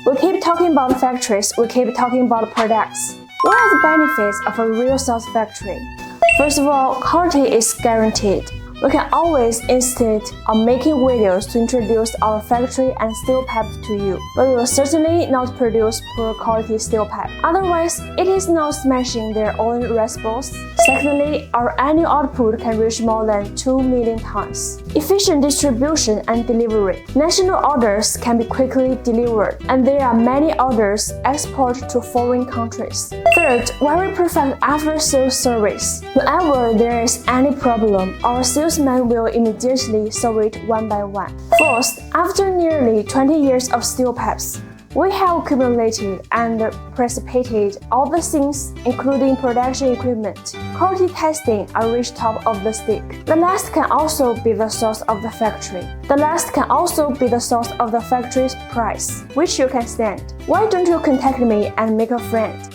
We keep talking about factories, we keep talking about products. What are the benefits of a real sauce factory? First of all, quality is guaranteed. We can always insist on making videos to introduce our factory and steel pipe to you, but we will certainly not produce poor quality steel pipe. Otherwise, it is not smashing their own recipes. Secondly, our annual output can reach more than 2 million tons. Efficient distribution and delivery. National orders can be quickly delivered, and there are many orders exported to foreign countries. Third, very perfect after-sales service. Whenever there is any problem, our salesman will immediately solve it one by one. Fourth, after nearly 20 years of steel pipes, we have accumulated and precipitated all the things, including production equipment, quality testing, and reach top of the stick. The last can also be the source of the factory. The last can also be the source of the factory's price, which you can stand. Why don't you contact me and make a friend?